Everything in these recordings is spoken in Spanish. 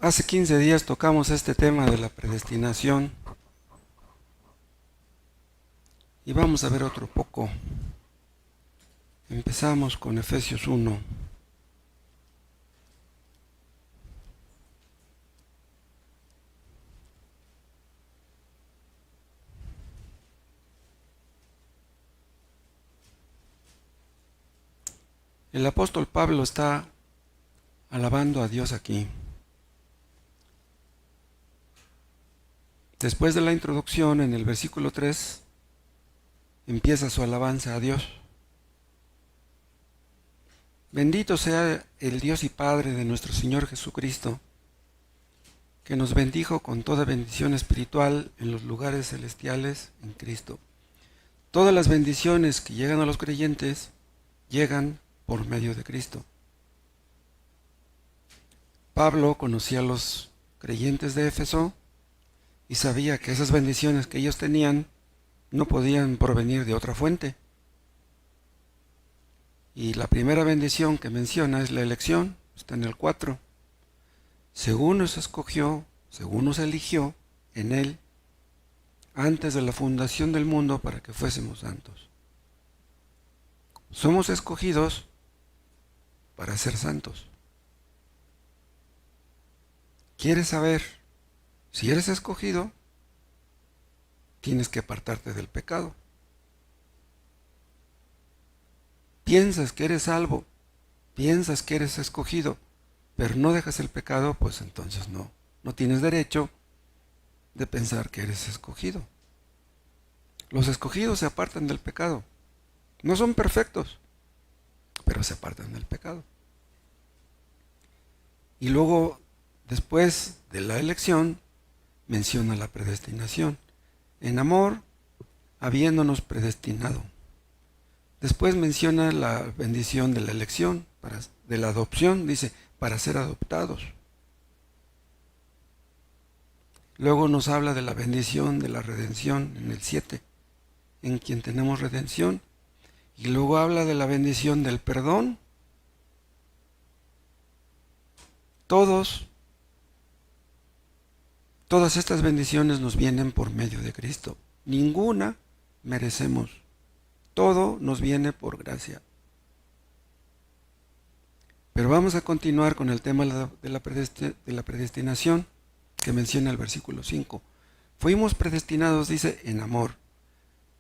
Hace 15 días tocamos este tema de la predestinación y vamos a ver otro poco. Empezamos con Efesios 1. El apóstol Pablo está alabando a Dios aquí. Después de la introducción, en el versículo 3, empieza su alabanza a Dios. Bendito sea el Dios y Padre de nuestro Señor Jesucristo, que nos bendijo con toda bendición espiritual en los lugares celestiales en Cristo. Todas las bendiciones que llegan a los creyentes llegan por medio de Cristo. Pablo conocía a los creyentes de Éfeso y sabía que esas bendiciones que ellos tenían no podían provenir de otra fuente. Y la primera bendición que menciona es la elección, está en el 4. Según nos escogió, según nos eligió en Él, antes de la fundación del mundo para que fuésemos santos. Somos escogidos para ser santos. ¿Quieres saber si eres escogido? Tienes que apartarte del pecado. Piensas que eres salvo, piensas que eres escogido, pero no dejas el pecado, pues entonces no tienes derecho de pensar que eres escogido. Los escogidos se apartan del pecado. No son perfectos, pero se apartan del pecado. Y luego, después de la elección, menciona la predestinación. En amor, habiéndonos predestinado. Después menciona la bendición de la elección, de la adopción, dice, para ser adoptados. Luego nos habla de la bendición de la redención en el 7, en quien tenemos redención. Y luego habla de la bendición del perdón. Todas estas bendiciones nos vienen por medio de Cristo. Ninguna merecemos. Todo nos viene por gracia. Pero vamos a continuar con el tema de la predestinación que menciona el versículo 5. Fuimos predestinados, dice, en amor,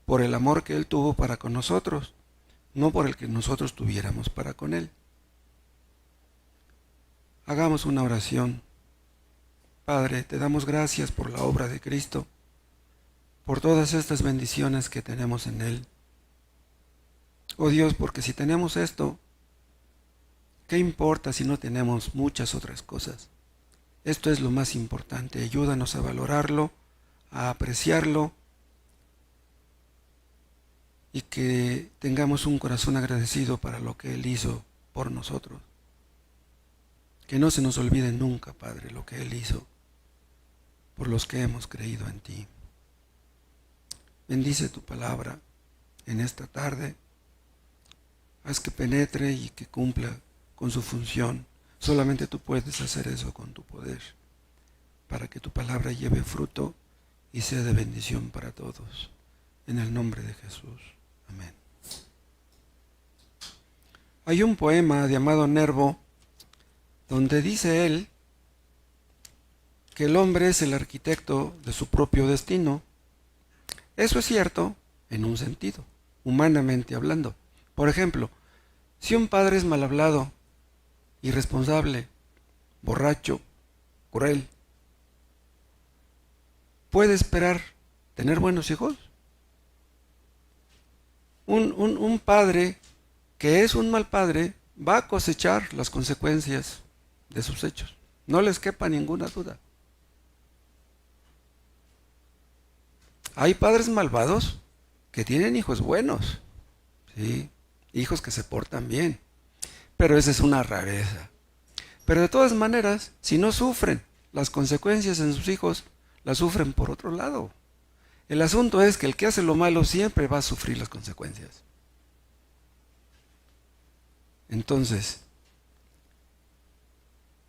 por el amor que Él tuvo para con nosotros, no por el que nosotros tuviéramos para con Él. Hagamos una oración. Padre, te damos gracias por la obra de Cristo, por todas estas bendiciones que tenemos en Él. Oh Dios, porque si tenemos esto, ¿qué importa si no tenemos muchas otras cosas? Esto es lo más importante. Ayúdanos a valorarlo, a apreciarlo y que tengamos un corazón agradecido para lo que Él hizo por nosotros. Que no se nos olvide nunca, Padre, lo que Él hizo por los que hemos creído en ti. Bendice tu palabra en esta tarde. Haz que penetre y que cumpla con su función. Solamente tú puedes hacer eso con tu poder, para que tu palabra lleve fruto y sea de bendición para todos. En el nombre de Jesús. Amén. Hay un poema llamado Nervo, donde dice él que el hombre es el arquitecto de su propio destino. Eso es cierto en un sentido, humanamente hablando. Por ejemplo, si un padre es mal hablado, irresponsable, borracho, cruel, ¿puede esperar tener buenos hijos? Un padre que es un mal padre va a cosechar las consecuencias de sus hechos. No les quepa ninguna duda. Hay padres malvados que tienen hijos buenos, ¿sí? Hijos que se portan bien, pero esa es una rareza. Pero de todas maneras, si no sufren las consecuencias en sus hijos, las sufren por otro lado. El asunto es que el que hace lo malo siempre va a sufrir las consecuencias. Entonces,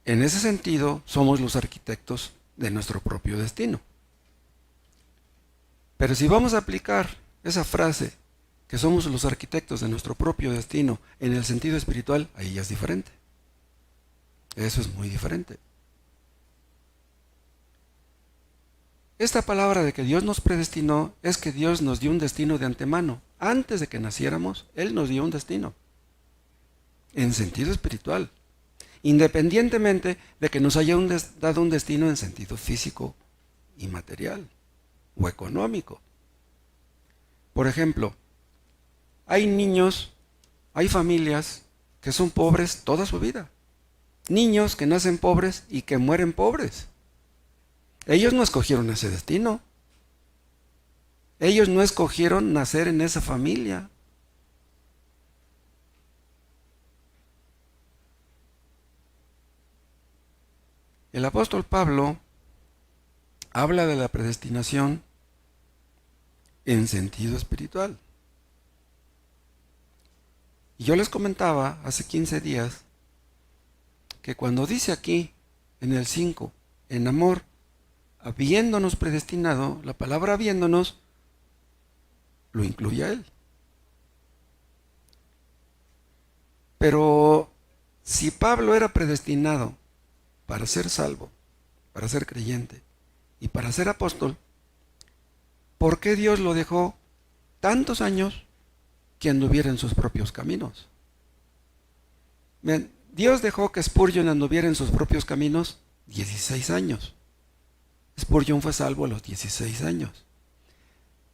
En ese sentido, somos los arquitectos de nuestro propio destino. Pero si vamos a aplicar esa frase, que somos los arquitectos de nuestro propio destino, en el sentido espiritual, ahí ya es diferente. Eso es muy diferente. Esta palabra de que Dios nos predestinó es que Dios nos dio un destino de antemano. Antes de que naciéramos, Él nos dio un destino. En sentido espiritual. Independientemente de que nos haya dado un destino en sentido físico y material o económico. Por ejemplo, hay niños, hay familias que son pobres toda su vida. Niños que nacen pobres y que mueren pobres. Ellos no escogieron ese destino. Ellos no escogieron nacer en esa familia. El apóstol Pablo habla de la predestinación en sentido espiritual. Y yo les comentaba hace 15 días que cuando dice aquí, en el 5, en amor, habiéndonos predestinado, la palabra habiéndonos lo incluye a Él. Pero si Pablo era predestinado para ser salvo, para ser creyente y para ser apóstol, ¿por qué Dios lo dejó tantos años que anduviera en sus propios caminos? Bien, Dios dejó que Spurgeon anduviera en sus propios caminos 16 años. Spurgeon fue salvo a los 16 años.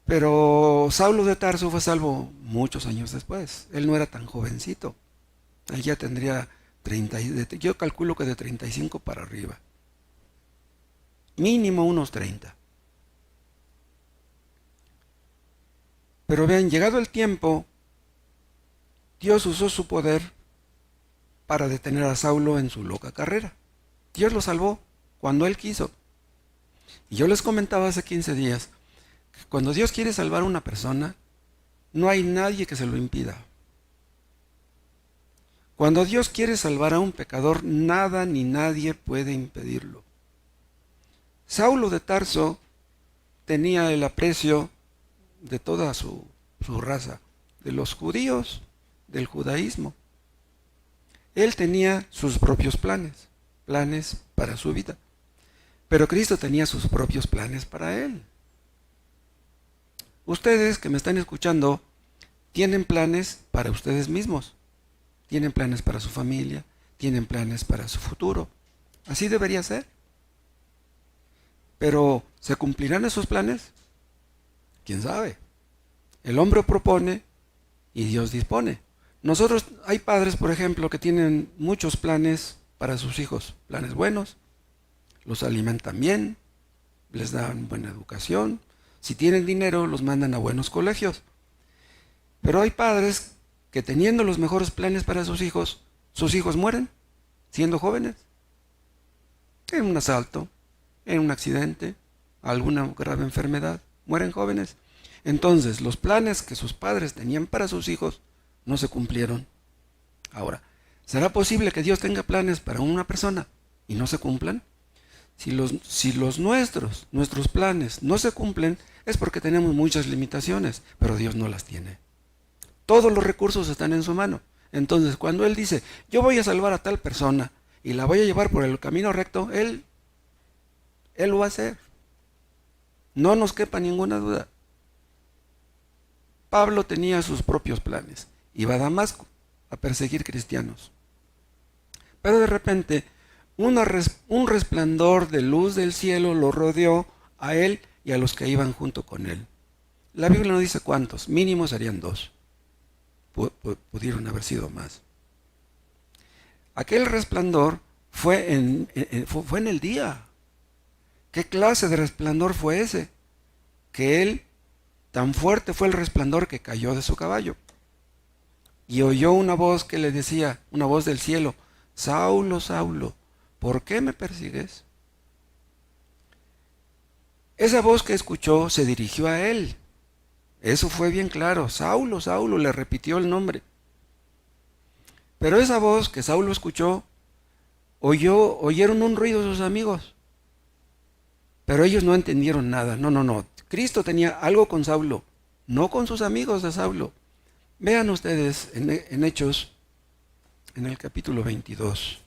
Pero Saulo de Tarso fue salvo muchos años después. Él no era tan jovencito. Él ya tendría 30, yo calculo que de 35 para arriba. Mínimo unos 30. Pero vean, llegado el tiempo, Dios usó su poder para detener a Saulo en su loca carrera. Dios lo salvó cuando Él quiso. Y yo les comentaba hace 15 días que cuando Dios quiere salvar a una persona, no hay nadie que se lo impida. Cuando Dios quiere salvar a un pecador, nada ni nadie puede impedirlo. Saulo de Tarso tenía el aprecio de toda su raza, de los judíos, del judaísmo. Él tenía sus propios planes para su vida. Pero Cristo tenía sus propios planes para él. Ustedes que me están escuchando, tienen planes para ustedes mismos. Tienen planes para su familia, tienen planes para su futuro. Así debería ser. Pero, ¿se cumplirán esos planes? ¿Quién sabe? El hombre propone y Dios dispone. Nosotros, hay padres, por ejemplo, que tienen muchos planes para sus hijos, planes buenos, los alimentan bien, les dan buena educación, si tienen dinero los mandan a buenos colegios. Pero hay padres que teniendo los mejores planes para sus hijos mueren siendo jóvenes, en un asalto, en un accidente, alguna grave enfermedad, mueren jóvenes. Entonces, los planes que sus padres tenían para sus hijos no se cumplieron. Ahora, ¿será posible que Dios tenga planes para una persona y no se cumplan? Si los nuestros planes no se cumplen, es porque tenemos muchas limitaciones, pero Dios no las tiene. Todos los recursos están en su mano. Entonces, cuando Él dice, yo voy a salvar a tal persona y la voy a llevar por el camino recto, Él lo va a hacer. No nos quepa ninguna duda. Pablo tenía sus propios planes. Iba a Damasco a perseguir cristianos. Pero de repente, un resplandor de luz del cielo lo rodeó a él y a los que iban junto con él. La Biblia no dice cuántos, mínimo serían 2. Pudieron haber sido más. Aquel resplandor fue en el día. ¿Qué clase de resplandor fue ese? Que él, tan fuerte fue el resplandor que cayó de su caballo. Y oyó una voz que le decía, una voz del cielo, Saulo, Saulo, ¿por qué me persigues? Esa voz que escuchó se dirigió a él. Eso fue bien claro. Saulo, Saulo, le repitió el nombre. Pero esa voz que Saulo escuchó Oyeron un ruido sus amigos, pero ellos no entendieron nada. No, no, no. Cristo tenía algo con Saulo, no con sus amigos de Saulo. Vean ustedes en Hechos, en el capítulo 22.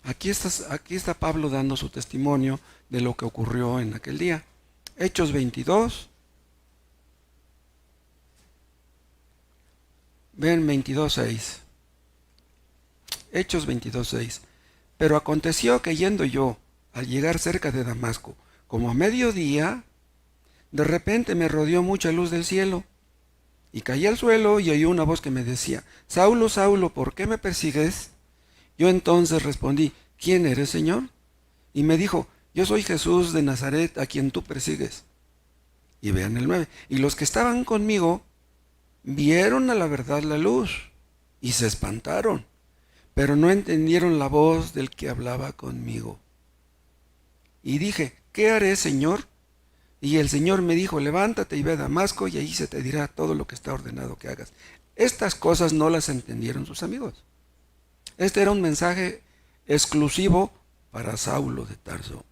Aquí está Pablo dando su testimonio de lo que ocurrió en aquel día. Hechos 22. Ven 22:6. Hechos 22:6. Pero aconteció que yendo yo, al llegar cerca de Damasco, como a mediodía, de repente me rodeó mucha luz del cielo, y caí al suelo y oí una voz que me decía: Saulo, Saulo, ¿por qué me persigues? Yo entonces respondí: ¿quién eres, Señor? Y me dijo: yo soy Jesús de Nazaret, a quien tú persigues. Y vean el 9. Y los que estaban conmigo vieron a la verdad la luz, y se espantaron, pero no entendieron la voz del que hablaba conmigo. Y dije: ¿qué haré, Señor? Y el Señor me dijo: levántate y ve a Damasco, y allí se te dirá todo lo que está ordenado que hagas. Estas cosas no las entendieron sus amigos. Este era un mensaje exclusivo para Saulo de Tarso.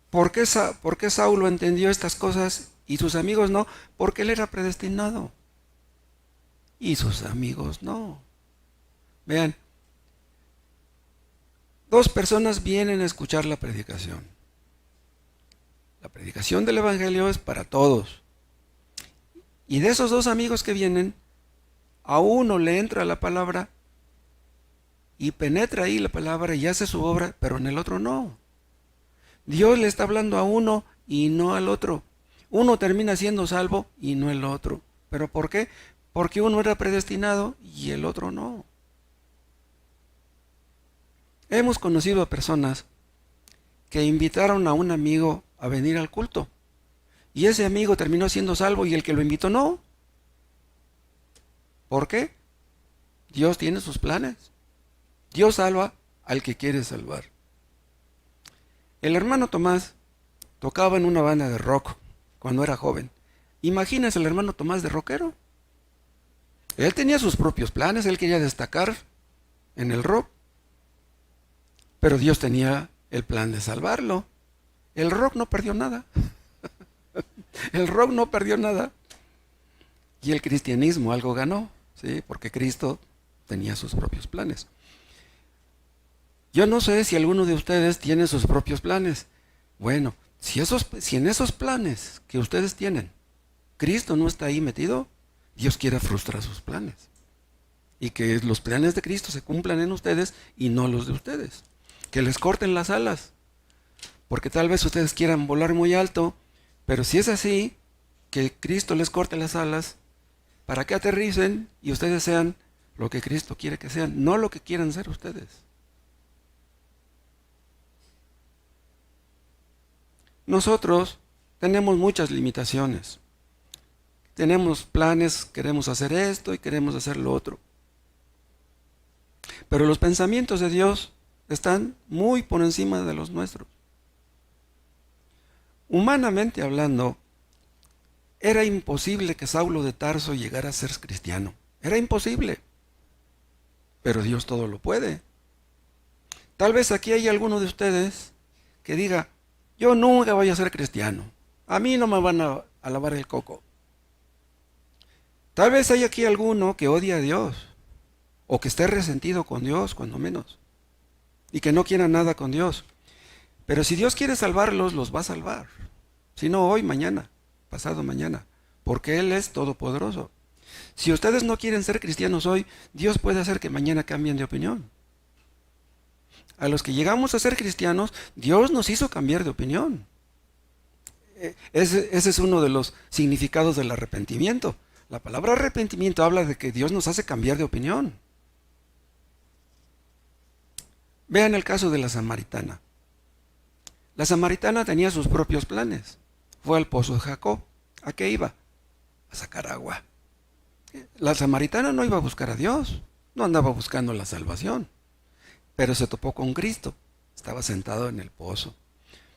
¿Por qué Saulo entendió estas cosas y sus amigos no? Porque él era predestinado y sus amigos no. Vean, dos personas vienen a escuchar la predicación. La predicación del Evangelio es para todos. Y de esos dos amigos que vienen, a uno le entra la palabra y penetra ahí la palabra y hace su obra, pero en el otro no. Dios le está hablando a uno y no al otro. Uno termina siendo salvo y no el otro. ¿Pero por qué? Porque uno era predestinado y el otro no. Hemos conocido a personas que invitaron a un amigo a venir al culto, y ese amigo terminó siendo salvo y el que lo invitó no. ¿Por qué? Dios tiene sus planes. Dios salva al que quiere salvar. El hermano Tomás tocaba en una banda de rock cuando era joven. Imagínense el hermano Tomás de rockero. Él tenía sus propios planes, él quería destacar en el rock, pero Dios tenía el plan de salvarlo. El rock no perdió nada. El rock no perdió nada. Y el cristianismo algo ganó, ¿sí? Porque Cristo tenía sus propios planes. Yo no sé si alguno de ustedes tiene sus propios planes. Bueno, si en esos planes que ustedes tienen, Cristo no está ahí metido, Dios quiere frustrar sus planes. Y que los planes de Cristo se cumplan en ustedes y no los de ustedes. Que les corten las alas. Porque tal vez ustedes quieran volar muy alto, pero si es así, que Cristo les corte las alas para que aterricen y ustedes sean lo que Cristo quiere que sean, no lo que quieran ser ustedes. Nosotros tenemos muchas limitaciones. Tenemos planes, queremos hacer esto y queremos hacer lo otro. Pero los pensamientos de Dios están muy por encima de los nuestros. Humanamente hablando, era imposible que Saulo de Tarso llegara a ser cristiano. Era imposible. Pero Dios todo lo puede. Tal vez aquí hay alguno de ustedes que diga: yo nunca voy a ser cristiano. A mí no me van a lavar el coco. Tal vez hay aquí alguno que odia a Dios, o que esté resentido con Dios, cuando menos, y que no quiera nada con Dios. Pero si Dios quiere salvarlos, los va a salvar. Si no hoy, mañana, pasado mañana, porque Él es todopoderoso. Si ustedes no quieren ser cristianos hoy, Dios puede hacer que mañana cambien de opinión. A los que llegamos a ser cristianos, Dios nos hizo cambiar de opinión. Ese es uno de los significados del arrepentimiento. La palabra arrepentimiento habla de que Dios nos hace cambiar de opinión. Vean el caso de la samaritana. La samaritana tenía sus propios planes. Fue al pozo de Jacob. ¿A qué iba? A sacar agua. La samaritana no iba a buscar a Dios, no andaba buscando la salvación, pero se topó con Cristo. Estaba sentado en el pozo.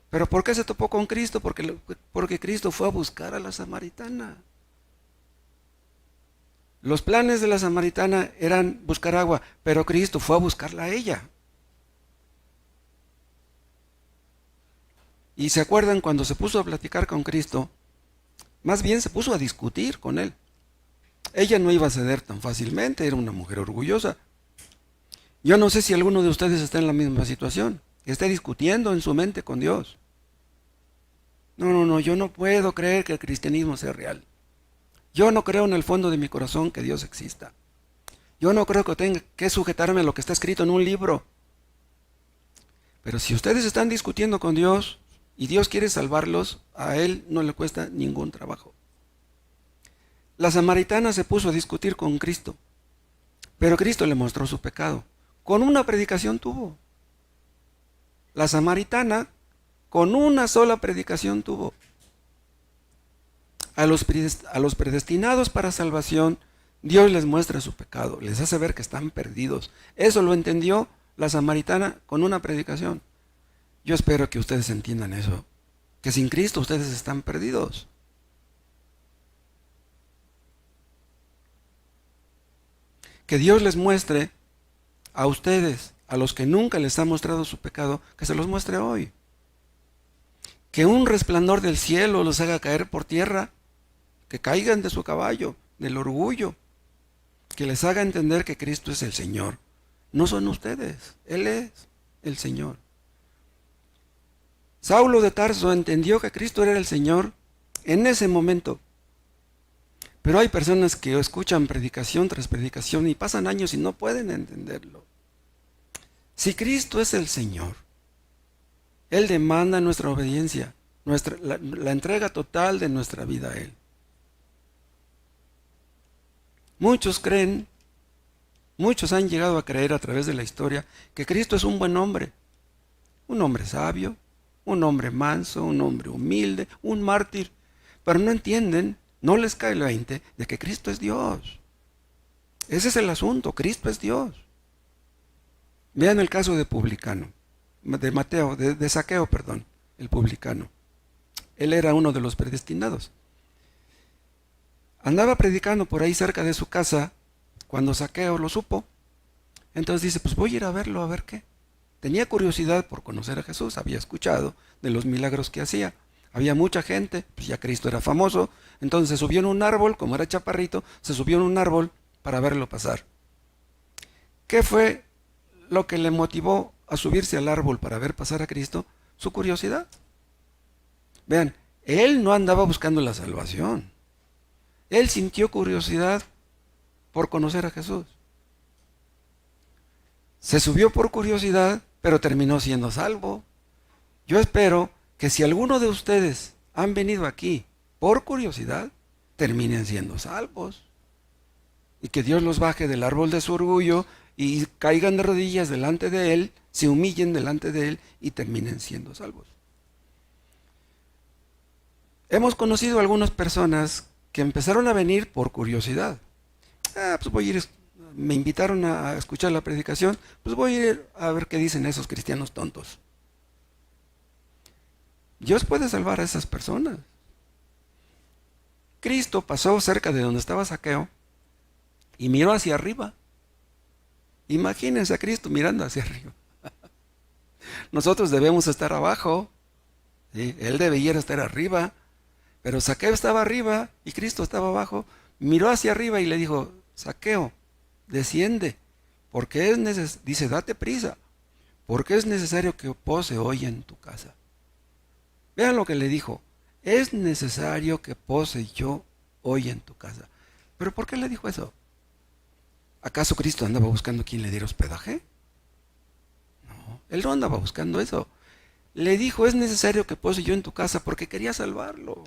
¿Pero por qué se topó con Cristo? Porque Cristo fue a buscar a la samaritana. Los planes de la samaritana eran buscar agua, pero Cristo fue a buscarla a ella. Y se acuerdan cuando se puso a platicar con Cristo, más bien se puso a discutir con él. Ella no iba a ceder tan fácilmente, era una mujer orgullosa. Yo no sé si alguno de ustedes está en la misma situación, que esté discutiendo en su mente con Dios. No, yo no puedo creer que el cristianismo sea real. Yo no creo en el fondo de mi corazón que Dios exista. Yo no creo que tenga que sujetarme a lo que está escrito en un libro. Pero si ustedes están discutiendo con Dios y Dios quiere salvarlos, a Él no le cuesta ningún trabajo. La samaritana se puso a discutir con Cristo, pero Cristo le mostró su pecado. Con una predicación tuvo. La samaritana con una sola predicación tuvo. A los predestinados para salvación, Dios les muestra su pecado, les hace ver que están perdidos. Eso lo entendió la samaritana con una predicación. Yo espero que ustedes entiendan eso, que sin Cristo ustedes están perdidos. Que Dios les muestre a ustedes, a los que nunca les ha mostrado su pecado, que se los muestre hoy. Que un resplandor del cielo los haga caer por tierra, que caigan de su caballo, del orgullo, que les haga entender que Cristo es el Señor. No son ustedes, Él es el Señor. Saulo de Tarso entendió que Cristo era el Señor en ese momento. Pero hay personas que escuchan predicación tras predicación y pasan años y no pueden entenderlo. Si Cristo es el Señor, Él demanda nuestra obediencia, la entrega total de nuestra vida a Él. Muchos creen, muchos han llegado a creer a través de la historia que Cristo es un buen hombre, un hombre sabio, un hombre manso, un hombre humilde, un mártir, pero no entienden, no les cae el 20 de que Cristo es Dios. Ese es el asunto, Cristo es Dios. Vean el caso de publicano, de Zaqueo, el publicano. Él era uno de los predestinados. Andaba predicando por ahí cerca de su casa cuando Zaqueo lo supo. Entonces dice, pues voy a ir a verlo, a ver qué. Tenía curiosidad por conocer a Jesús, había escuchado de los milagros que hacía. Había mucha gente, pues ya Cristo era famoso. Entonces se subió en un árbol, como era chaparrito, se subió en un árbol para verlo pasar. ¿Qué fue lo que le motivó a subirse al árbol para ver pasar a Cristo? Su curiosidad. Vean, él no andaba buscando la salvación. Él sintió curiosidad por conocer a Jesús. Se subió por curiosidad, pero terminó siendo salvo. Yo espero que si alguno de ustedes han venido aquí por curiosidad, terminen siendo salvos. Y que Dios los baje del árbol de su orgullo y caigan de rodillas delante de Él, se humillen delante de Él y terminen siendo salvos. Hemos conocido a algunas personas que empezaron a venir por curiosidad. Pues voy a ir, me invitaron a escuchar la predicación, pues voy a ir a ver qué dicen esos cristianos tontos. Dios puede salvar a esas personas. Cristo pasó cerca de donde estaba Zaqueo y miró hacia arriba. Imagínense a Cristo mirando hacia arriba. Nosotros debemos estar abajo, ¿sí? Él debería estar arriba, pero Zaqueo estaba arriba y Cristo estaba abajo. Miró hacia arriba y le dijo, Zaqueo, desciende, porque dice, date prisa, porque es necesario que pose hoy en tu casa. Vean lo que le dijo, es necesario que pose yo hoy en tu casa. ¿Pero por qué le dijo eso? ¿Acaso Cristo andaba buscando quien le diera hospedaje? No, Él no andaba buscando eso. Le dijo, es necesario que pose yo en tu casa porque quería salvarlo.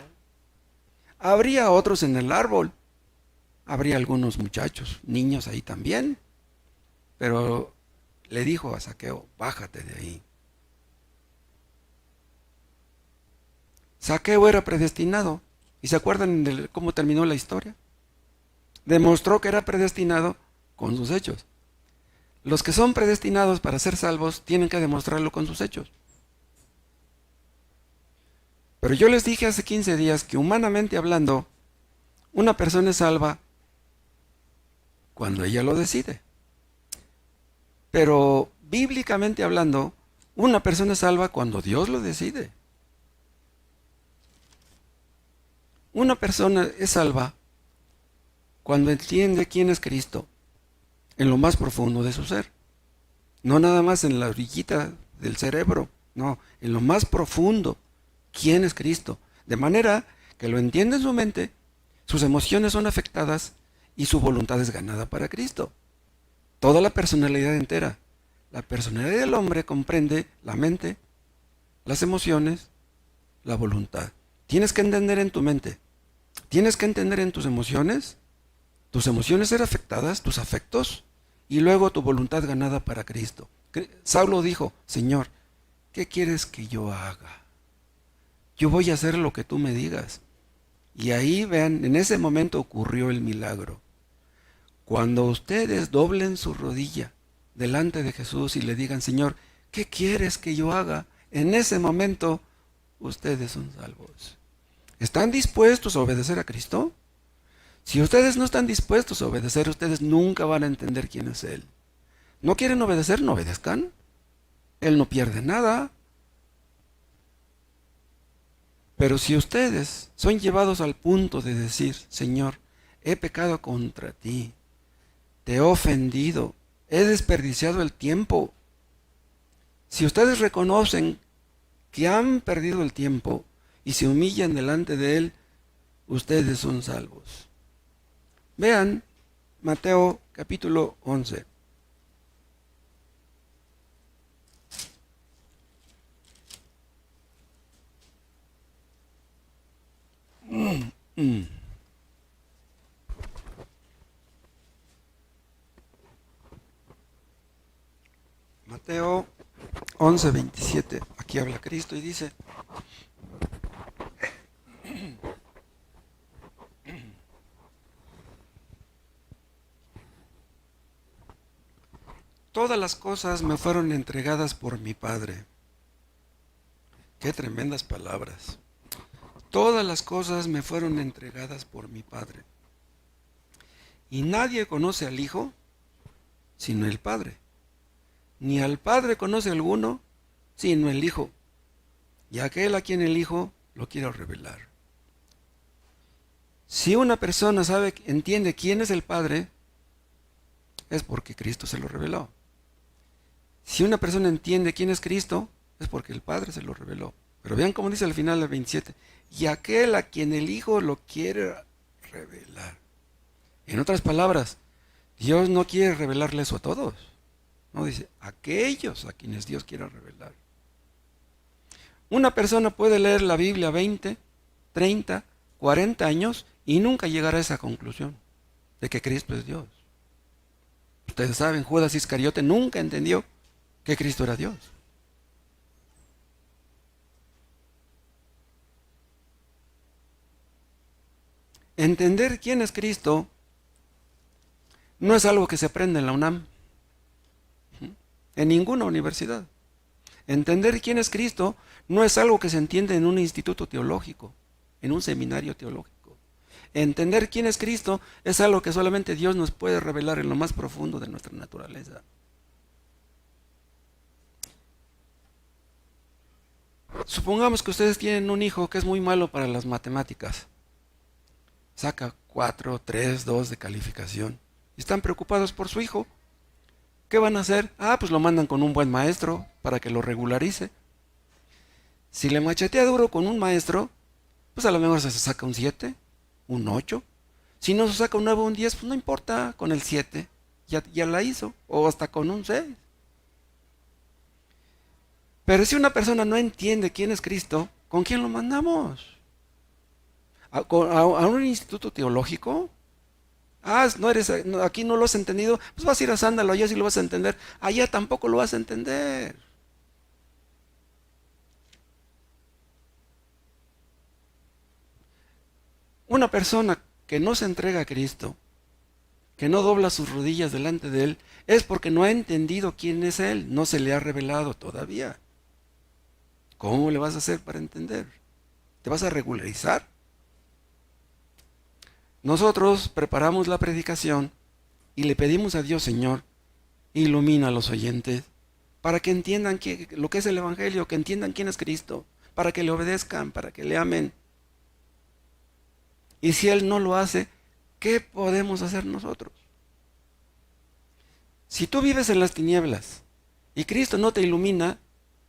Habría otros en el árbol. Habría algunos muchachos, niños ahí también. Pero le dijo a Zaqueo, bájate de ahí. Zaqueo era predestinado. ¿Y se acuerdan de cómo terminó la historia? Demostró que era predestinado con sus hechos. Los que son predestinados para ser salvos tienen que demostrarlo con sus hechos. Pero yo les dije hace 15 días que humanamente hablando, una persona es salva cuando ella lo decide. Pero bíblicamente hablando, una persona es salva cuando Dios lo decide. Una persona es salva cuando entiende quién es Cristo en lo más profundo de su ser. No nada más en la orillita del cerebro, no, en lo más profundo, quién es Cristo. De manera que lo entiende en su mente, sus emociones son afectadas y su voluntad es ganada para Cristo. Toda la personalidad entera. La personalidad del hombre comprende la mente, las emociones, la voluntad. Tienes que entender en tu mente, tienes que entender en tus emociones ser afectadas, tus afectos, y luego tu voluntad ganada para Cristo. Saulo dijo, Señor, ¿qué quieres que yo haga? Yo voy a hacer lo que tú me digas. Y ahí vean, en ese momento ocurrió el milagro. Cuando ustedes doblen su rodilla delante de Jesús y le digan, Señor, ¿qué quieres que yo haga? En ese momento, ustedes son salvos. ¿Están dispuestos a obedecer a Cristo? Si ustedes no están dispuestos a obedecer, ustedes nunca van a entender quién es Él. ¿No quieren obedecer? No obedezcan. Él no pierde nada. Pero si ustedes son llevados al punto de decir, Señor, he pecado contra ti, te he ofendido, he desperdiciado el tiempo. Si ustedes reconocen que han perdido el tiempo y se humillan delante de Él, ustedes son salvos. Vean Mateo capítulo 11. Mateo 11:27. Aquí habla Cristo y dice, todas las cosas me fueron entregadas por mi Padre. Qué tremendas palabras. Todas las cosas me fueron entregadas por mi Padre. Y nadie conoce al Hijo sino el Padre. Ni al Padre conoce alguno sino el Hijo, y aquel a quien el Hijo lo quiere revelar. Si una persona entiende quién es el Padre, es porque Cristo se lo reveló. Si una persona entiende quién es Cristo, es porque el Padre se lo reveló. Pero vean cómo dice al final del 27, y aquel a quien el Hijo lo quiere revelar. En otras palabras, Dios no quiere revelarle eso a todos. No, dice, aquellos a quienes Dios quiere revelar. Una persona puede leer la Biblia 20, 30, 40 años y nunca llegar a esa conclusión de que Cristo es Dios. Ustedes saben, Judas Iscariote nunca entendió que Cristo era Dios. Entender quién es Cristo no es algo que se aprende en la UNAM, en ninguna universidad. Entender quién es Cristo no es algo que se entiende en un instituto teológico, en un seminario teológico. Entender quién es Cristo es algo que solamente Dios nos puede revelar en lo más profundo de nuestra naturaleza. Supongamos que ustedes tienen un hijo que es muy malo para las matemáticas. Saca 4, 3, 2 de calificación. Y están preocupados por su hijo. ¿Qué van a hacer? Pues lo mandan con un buen maestro para que lo regularice. Si le machetea duro con un maestro, pues a lo mejor se saca un 7, un 8. Si no se saca un 9 o un 10, pues no importa, con el 7 ya la hizo. O hasta con un 6. Pero si una persona no entiende quién es Cristo, ¿con quién lo mandamos? ¿A un instituto teológico? Aquí no lo has entendido, pues vas a ir a Sándalo, allá sí lo vas a entender, allá tampoco lo vas a entender. Una persona que no se entrega a Cristo, que no dobla sus rodillas delante de Él, es porque no ha entendido quién es Él, no se le ha revelado todavía. ¿Cómo le vas a hacer para entender? ¿Te vas a regularizar? Nosotros preparamos la predicación Y le pedimos a Dios, Señor, ilumina a los oyentes para que entiendan lo que es el Evangelio, que entiendan quién es Cristo, para que le obedezcan, para que le amen. Y si Él no lo hace, ¿qué podemos hacer nosotros? Si tú vives en las tinieblas y Cristo no te ilumina,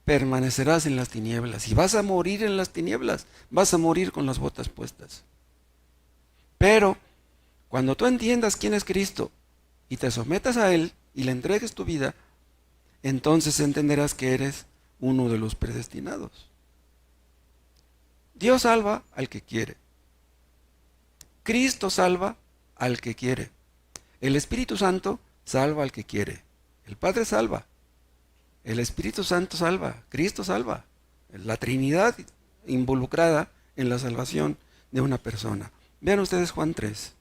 permanecerás en las tinieblas y vas a morir en las tinieblas, vas a morir con las botas puestas. Pero cuando tú entiendas quién es Cristo y te sometas a Él y le entregues tu vida, entonces entenderás que eres uno de los predestinados. Dios salva al que quiere. Cristo salva al que quiere. El Espíritu Santo salva al que quiere. El Padre salva. El Espíritu Santo salva. Cristo salva. La Trinidad involucrada en la salvación de una persona. Vean ustedes Juan 3.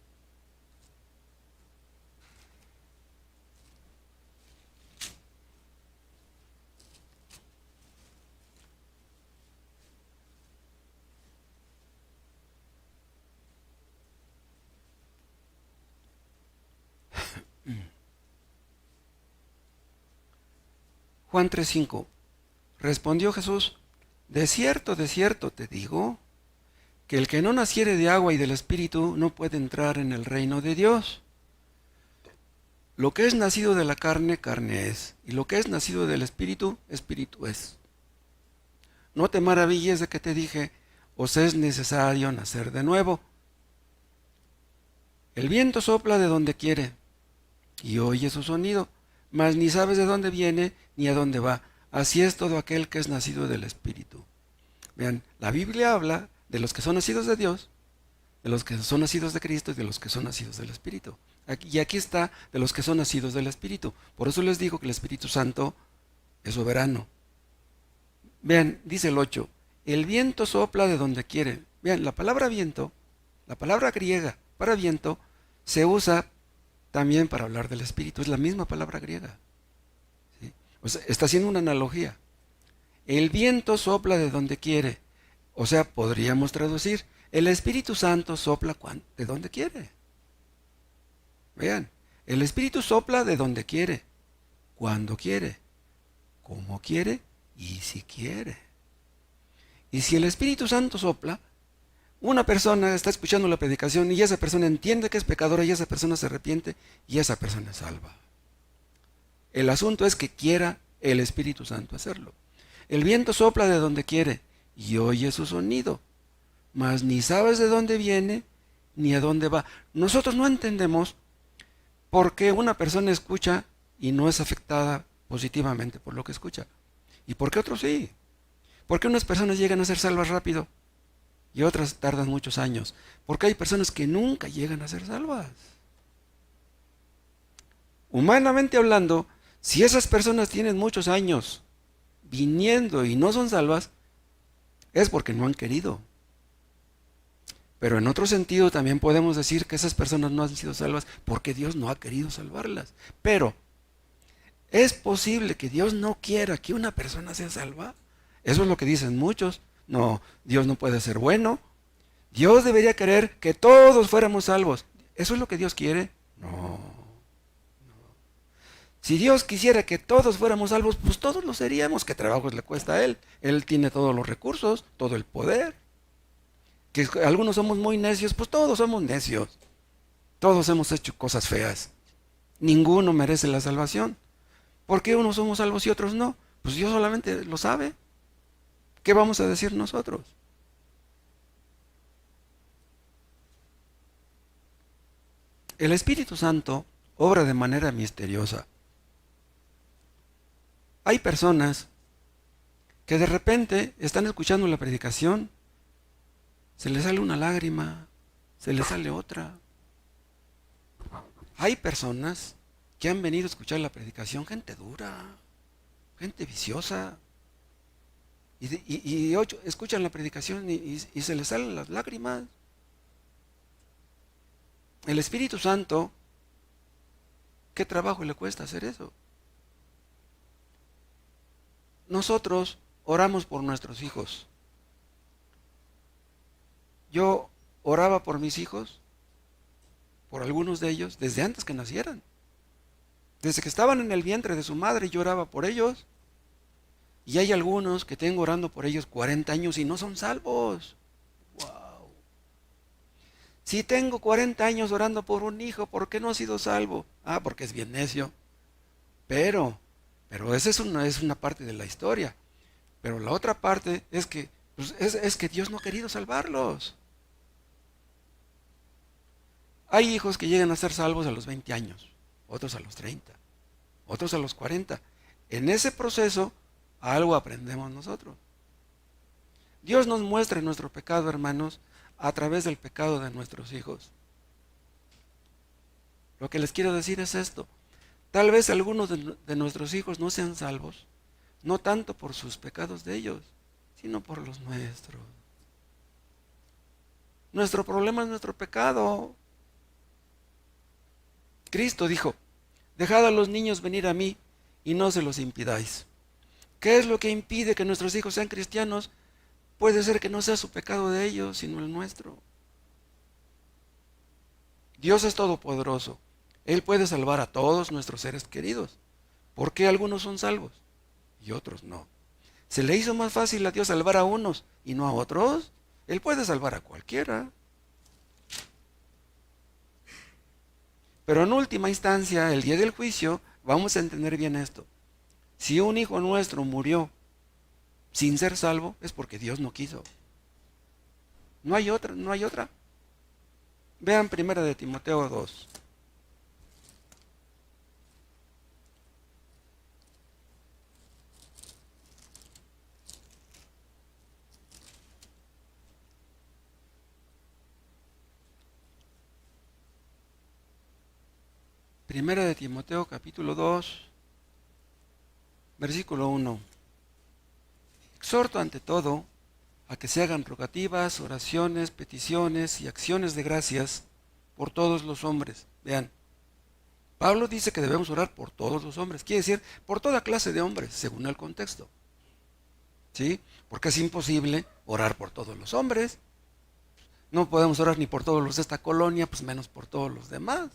Juan 3:5. Respondió Jesús: de cierto te digo, que el que no naciere de agua y del Espíritu no puede entrar en el reino de Dios. Lo que es nacido de la carne, carne es, y lo que es nacido del Espíritu, Espíritu es. No te maravilles de que te dije, os es necesario nacer de nuevo. El viento sopla de donde quiere, y oye su sonido, mas ni sabes de dónde viene ni a dónde va. Así es todo aquel que es nacido del Espíritu. Vean, la Biblia habla de los que son nacidos de Dios, de los que son nacidos de Cristo y de los que son nacidos del Espíritu. Y aquí está de los que son nacidos del Espíritu. Por eso les digo que el Espíritu Santo es soberano. Vean, dice el 8, el viento sopla de donde quiere. Vean, la palabra viento, la palabra griega para viento, se usa también para hablar del Espíritu. Es la misma palabra griega. ¿Sí? O sea, está haciendo una analogía. El viento sopla de donde quiere. O sea, podríamos traducir, el Espíritu Santo sopla de donde quiere. Vean, el Espíritu sopla de donde quiere, cuando quiere, como quiere y si quiere. Y si el Espíritu Santo sopla, una persona está escuchando la predicación y esa persona entiende que es pecadora y esa persona se arrepiente y esa persona es salva. El asunto es que quiera el Espíritu Santo hacerlo. El viento sopla de donde quiere y oye su sonido, mas ni sabes de dónde viene ni a dónde va. Nosotros no entendemos por qué una persona escucha y no es afectada positivamente por lo que escucha. ¿Y por qué otros sí? ¿Por qué unas personas llegan a ser salvas rápido y otras tardan muchos años? Porque hay personas que nunca llegan a ser salvas. Humanamente hablando, si esas personas tienen muchos años viniendo y no son salvas, es porque no han querido. Pero en otro sentido también podemos decir que esas personas no han sido salvas porque Dios no ha querido salvarlas. Pero, ¿es posible que Dios no quiera que una persona sea salva? Eso es lo que dicen muchos. No, Dios no puede ser bueno. Dios debería querer que todos fuéramos salvos. ¿Eso es lo que Dios quiere? No. Si Dios quisiera que todos fuéramos salvos, pues todos lo seríamos. ¿Qué trabajos le cuesta a Él? Él tiene todos los recursos, todo el poder. Que algunos somos muy necios, pues todos somos necios. Todos hemos hecho cosas feas. Ninguno merece la salvación. ¿Por qué unos somos salvos y otros no? Pues Dios solamente lo sabe. ¿Qué vamos a decir nosotros? El Espíritu Santo obra de manera misteriosa. Hay personas que de repente están escuchando la predicación, se les sale una lágrima, se les sale otra. Hay personas que han venido a escuchar la predicación, gente dura, gente viciosa, y escuchan la predicación y se les salen las lágrimas. El Espíritu Santo, ¿qué trabajo le cuesta hacer eso? Nosotros oramos por nuestros hijos. Yo oraba por mis hijos, por algunos de ellos, desde antes que nacieran. Desde que estaban en el vientre de su madre yo oraba por ellos. Y hay algunos que tengo orando por ellos 40 años y no son salvos. Wow. Si tengo 40 años orando por un hijo, ¿por qué no ha sido salvo? Ah, porque es bien necio. Pero, pero esa es una parte de la historia. Pero la otra parte es que, pues, es que Dios no ha querido salvarlos. Hay hijos que llegan a ser salvos a los 20 años, otros a los 30, otros a los 40. En ese proceso algo aprendemos nosotros. Dios nos muestra nuestro pecado, hermanos, a través del pecado de nuestros hijos. Lo que les quiero decir es esto. Tal vez algunos de nuestros hijos no sean salvos, no tanto por sus pecados de ellos, sino por los nuestros. Nuestro problema es nuestro pecado. Cristo dijo, dejad a los niños venir a mí y no se los impidáis. ¿Qué es lo que impide que nuestros hijos sean cristianos? Puede ser que no sea su pecado de ellos, sino el nuestro. Dios es todopoderoso. Él puede salvar a todos nuestros seres queridos. ¿Por qué algunos son salvos y otros no? ¿Se le hizo más fácil a Dios salvar a unos y no a otros? Él puede salvar a cualquiera. Pero en última instancia, el día del juicio, vamos a entender bien esto. Si un hijo nuestro murió sin ser salvo, es porque Dios no quiso. No hay otra, no hay otra. Vean 1 de Timoteo 2. Primera de Timoteo capítulo 2, versículo 1. Exhorto ante todo a que se hagan rogativas, oraciones, peticiones y acciones de gracias por todos los hombres. Vean, Pablo dice que debemos orar por todos los hombres, quiere decir por toda clase de hombres, según el contexto. ¿Sí? Porque es imposible orar por todos los hombres. No podemos orar ni por todos los de esta colonia, pues menos por todos los demás.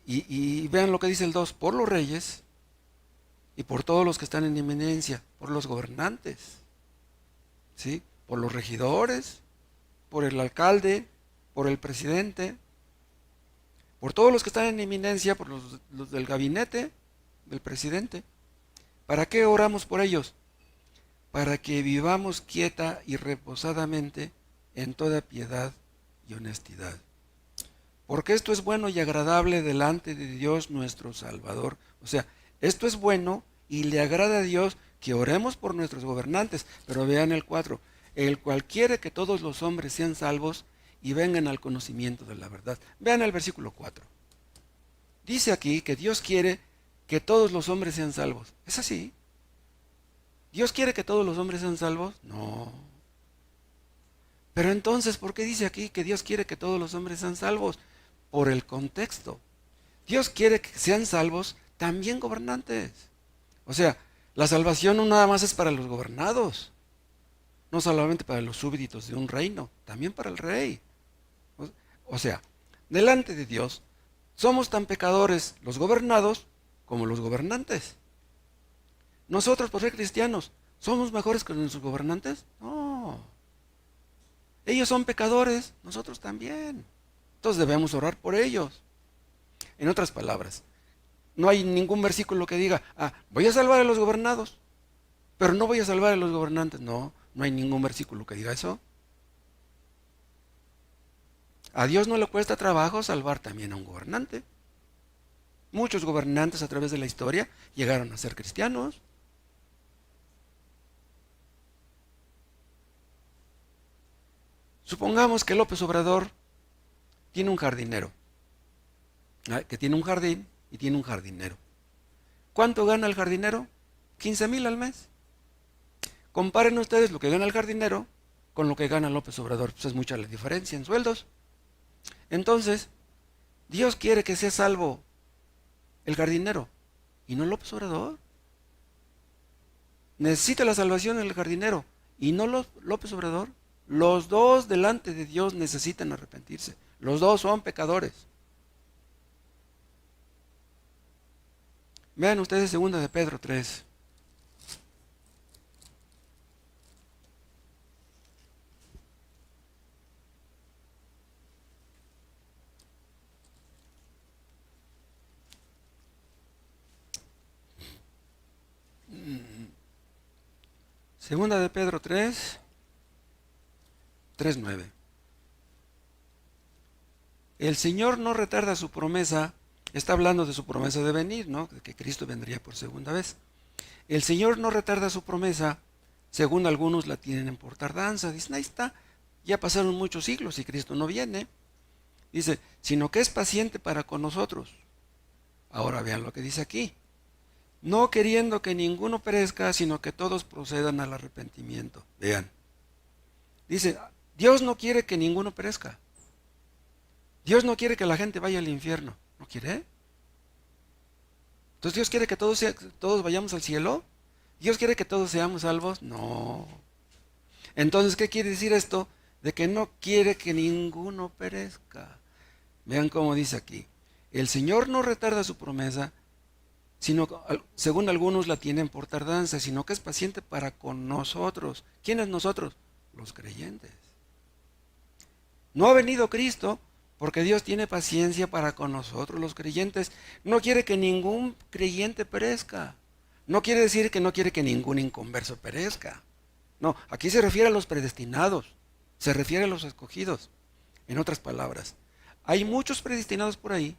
Y vean lo que dice el 2, por los reyes y por todos los que están en eminencia, por los gobernantes, ¿sí? Por los regidores, por el alcalde, por el presidente, por todos los que están en eminencia, por los del gabinete del presidente. ¿Para qué oramos por ellos? Para que vivamos quieta y reposadamente en toda piedad y honestidad. Porque esto es bueno y agradable delante de Dios nuestro Salvador. O sea, esto es bueno y le agrada a Dios que oremos por nuestros gobernantes. Pero vean el 4, el cual quiere que todos los hombres sean salvos y vengan al conocimiento de la verdad. Vean el versículo 4. Dice aquí que Dios quiere que todos los hombres sean salvos. ¿Es así? ¿Dios quiere que todos los hombres sean salvos? No. Pero entonces, ¿por qué dice aquí que Dios quiere que todos los hombres sean salvos? Por el contexto. Dios quiere que sean salvos también gobernantes. O sea, la salvación no nada más es para los gobernados, no solamente para los súbditos de un reino, también para el rey. O sea, delante de Dios somos tan pecadores los gobernados como los gobernantes. Nosotros, por ser cristianos, ¿somos mejores que nuestros gobernantes? No. Ellos son pecadores, nosotros también. Entonces debemos orar por ellos. En otras palabras, no hay ningún versículo que diga, voy a salvar a los gobernados, pero no voy a salvar a los gobernantes. No, no hay ningún versículo que diga eso. A Dios no le cuesta trabajo salvar también a un gobernante. Muchos gobernantes a través de la historia llegaron a ser cristianos. Supongamos que López Obrador tiene un jardinero, que tiene un jardín y tiene un jardinero. ¿Cuánto gana el jardinero? 15,000 al mes. Comparen ustedes lo que gana el jardinero con lo que gana López Obrador. Pues es mucha la diferencia en sueldos. Entonces, Dios quiere que sea salvo el jardinero y no López Obrador. Necesita la salvación el jardinero y no López Obrador. Los dos delante de Dios necesitan arrepentirse. Los dos son pecadores. Vean ustedes 2 de Pedro 3. Segunda de Pedro 3, 3:9. El Señor no retarda su promesa, está hablando de su promesa de venir, ¿no? De que Cristo vendría por segunda vez. El Señor no retarda su promesa, según algunos la tienen por tardanza. Dicen, ahí está, ya pasaron muchos siglos y Cristo no viene. Dice, sino que es paciente para con nosotros. Ahora vean lo que dice aquí. No queriendo que ninguno perezca, sino que todos procedan al arrepentimiento. Vean. Dice, Dios no quiere que ninguno perezca. Dios no quiere que la gente vaya al infierno. ¿No quiere? Entonces Dios quiere que todos vayamos al cielo. Dios quiere que todos seamos salvos. No. Entonces, ¿qué quiere decir esto? De que no quiere que ninguno perezca. Vean cómo dice aquí. El Señor no retarda su promesa, sino según algunos la tienen por tardanza, sino que es paciente para con nosotros. ¿Quiénes nosotros? Los creyentes. No ha venido Cristo porque Dios tiene paciencia para con nosotros, los creyentes. No quiere que ningún creyente perezca. No quiere decir que no quiere que ningún inconverso perezca. No, aquí se refiere a los predestinados, se refiere a los escogidos. En otras palabras, hay muchos predestinados por ahí,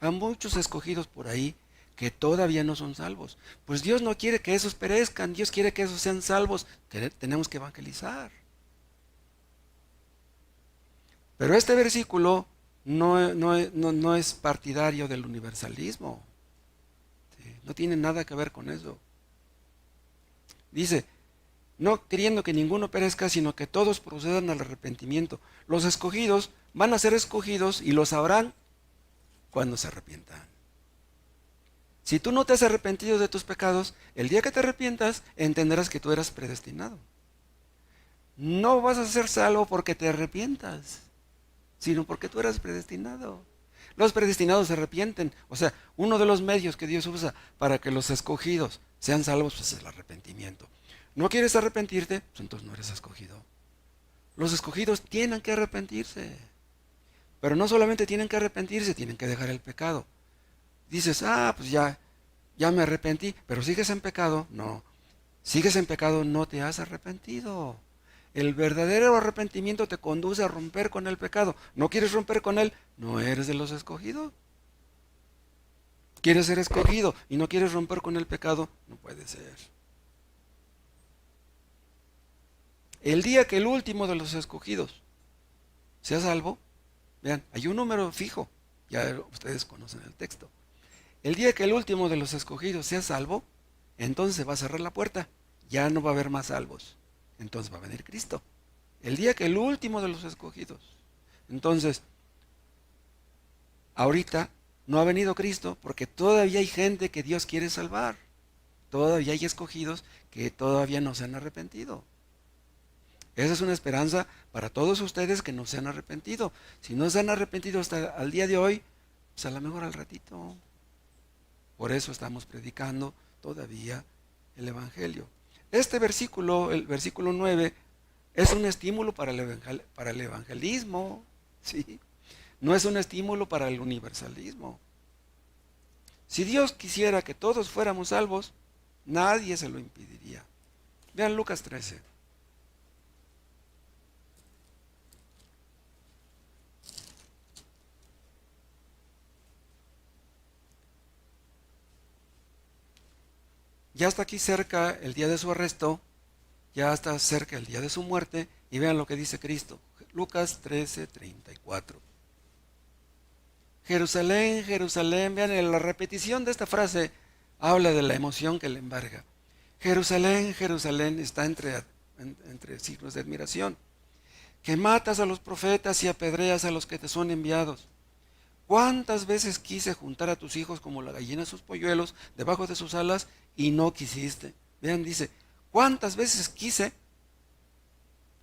hay muchos escogidos por ahí que todavía no son salvos. Pues Dios no quiere que esos perezcan, Dios quiere que esos sean salvos, que tenemos que evangelizar. Pero este versículo no es partidario del universalismo. ¿Sí? No tiene nada que ver con eso. Dice, no queriendo que ninguno perezca, sino que todos procedan al arrepentimiento. Los escogidos van a ser escogidos y lo sabrán cuando se arrepientan. Si tú no te has arrepentido de tus pecados, el día que te arrepientas, entenderás que tú eras predestinado. No vas a ser salvo porque te arrepientas, sino porque tú eras predestinado. Los predestinados se arrepienten. O sea, uno de los medios que Dios usa para que los escogidos sean salvos pues es el arrepentimiento. ¿No quieres arrepentirte? Pues entonces no eres escogido. Los escogidos tienen que arrepentirse. Pero no solamente tienen que arrepentirse, tienen que dejar el pecado. Dices, pues ya me arrepentí, pero sigues en pecado. No, sigues en pecado, no te has arrepentido. El verdadero arrepentimiento te conduce a romper con el pecado. ¿No quieres romper con él? No eres de los escogidos. ¿Quieres ser escogido y no quieres romper con el pecado? No puede ser. El día que el último de los escogidos sea salvo, vean, hay un número fijo, ya ustedes conocen el texto. El día que el último de los escogidos sea salvo, entonces se va a cerrar la puerta, ya no va a haber más salvos. Entonces va a venir Cristo. El día que el último de los escogidos. Entonces, ahorita no ha venido Cristo porque todavía hay gente que Dios quiere salvar. Todavía hay escogidos que todavía no se han arrepentido. Esa es una esperanza para todos ustedes que no se han arrepentido. Si no se han arrepentido hasta el día de hoy, pues a lo mejor al ratito. Por eso estamos predicando todavía el Evangelio. Este versículo, el versículo 9, es un estímulo para el evangelismo, ¿sí? No es un estímulo para el universalismo. Si Dios quisiera que todos fuéramos salvos, nadie se lo impediría. Vean Lucas 13. Ya está aquí cerca el día de su arresto, ya está cerca el día de su muerte, y vean lo que dice Cristo. Lucas 13:34. Jerusalén, Jerusalén, vean, la repetición de esta frase habla de la emoción que le embarga. Jerusalén, Jerusalén, está entre signos de admiración. Que matas a los profetas y apedreas a los que te son enviados. ¿Cuántas veces quise juntar a tus hijos como la gallina a sus polluelos debajo de sus alas y no quisiste? Vean, dice, ¿cuántas veces quise?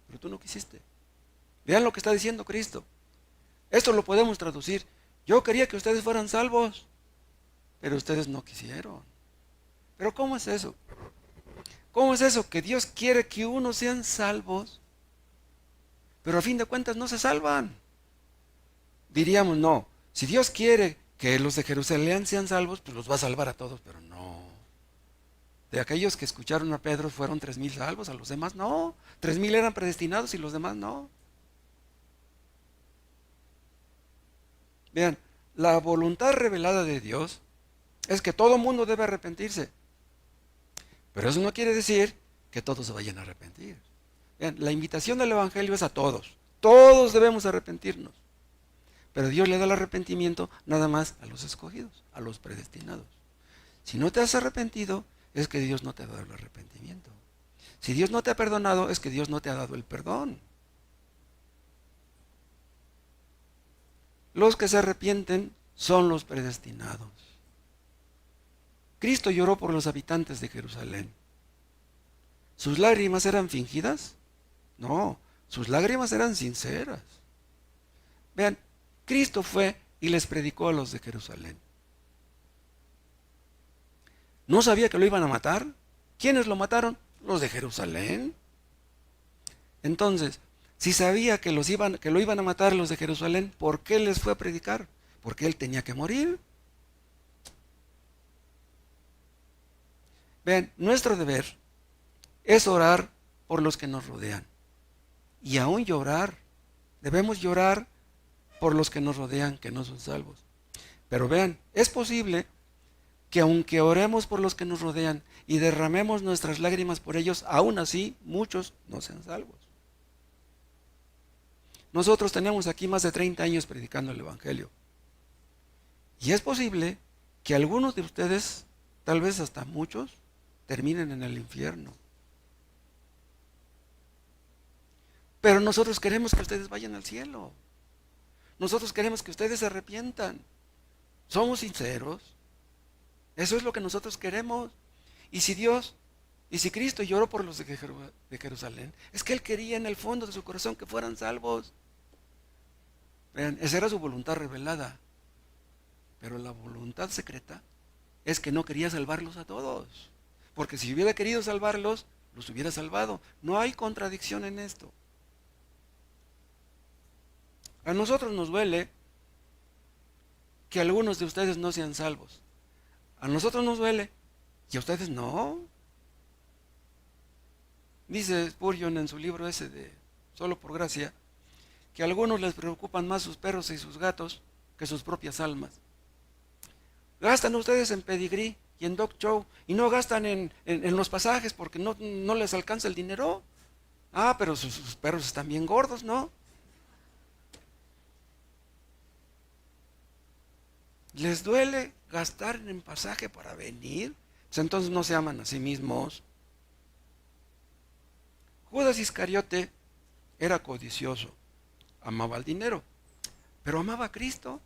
Pero tú no quisiste. Vean lo que está diciendo Cristo. Esto lo podemos traducir. Yo quería que ustedes fueran salvos, pero ustedes no quisieron. Pero ¿cómo es eso? ¿Cómo es eso? Que Dios quiere que unos sean salvos, pero a fin de cuentas no se salvan. Diríamos, no, si Dios quiere que los de Jerusalén sean salvos, pues los va a salvar a todos, pero no. De aquellos que escucharon a Pedro fueron 3,000 salvos, a los demás no. 3,000 eran predestinados y los demás no. Vean, la voluntad revelada de Dios es que todo mundo debe arrepentirse. Pero eso no quiere decir que todos se vayan a arrepentir. Vean, la invitación del Evangelio es a todos. Todos debemos arrepentirnos. Pero Dios le da el arrepentimiento nada más a los escogidos, a los predestinados. Si no te has arrepentido, es que Dios no te ha dado el arrepentimiento. Si Dios no te ha perdonado, es que Dios no te ha dado el perdón. Los que se arrepienten son los predestinados. Cristo lloró por los habitantes de Jerusalén. ¿Sus lágrimas eran fingidas? No, sus lágrimas eran sinceras. Vean, Cristo fue y les predicó a los de Jerusalén. ¿No sabía que lo iban a matar? ¿Quiénes lo mataron? Los de Jerusalén. Entonces, si sabía que lo iban a matar los de Jerusalén, ¿por qué les fue a predicar? Porque él tenía que morir. Vean, nuestro deber es orar por los que nos rodean. Y aún llorar. Debemos llorar por los que nos rodean, que no son salvos. Pero vean, es posible que aunque oremos por los que nos rodean y derramemos nuestras lágrimas por ellos, aún así muchos no sean salvos. Nosotros tenemos aquí más de 30 años predicando el Evangelio. Y es posible que algunos de ustedes, tal vez hasta muchos, terminen en el infierno. Pero nosotros queremos que ustedes vayan al cielo. Nosotros queremos que ustedes se arrepientan. Somos sinceros. Eso es lo que nosotros queremos. Y si Cristo lloró por los de Jerusalén, es que Él quería en el fondo de su corazón que fueran salvos. Vean, esa era su voluntad revelada. Pero la voluntad secreta es que no quería salvarlos a todos. Porque si hubiera querido salvarlos, los hubiera salvado. No hay contradicción en esto. A nosotros nos duele que algunos de ustedes no sean salvos. A nosotros nos duele y a ustedes no. Dice Spurgeon en su libro ese de Solo por Gracia, que a algunos les preocupan más sus perros y sus gatos que sus propias almas. Gastan ustedes en pedigrí y en dog show y no gastan en los pasajes porque no les alcanza el dinero. Ah, pero sus perros están bien gordos, ¿no? ¿Les duele gastar en pasaje para venir? Pues entonces no se aman a sí mismos. Judas Iscariote era codicioso, amaba el dinero, pero amaba a Cristo.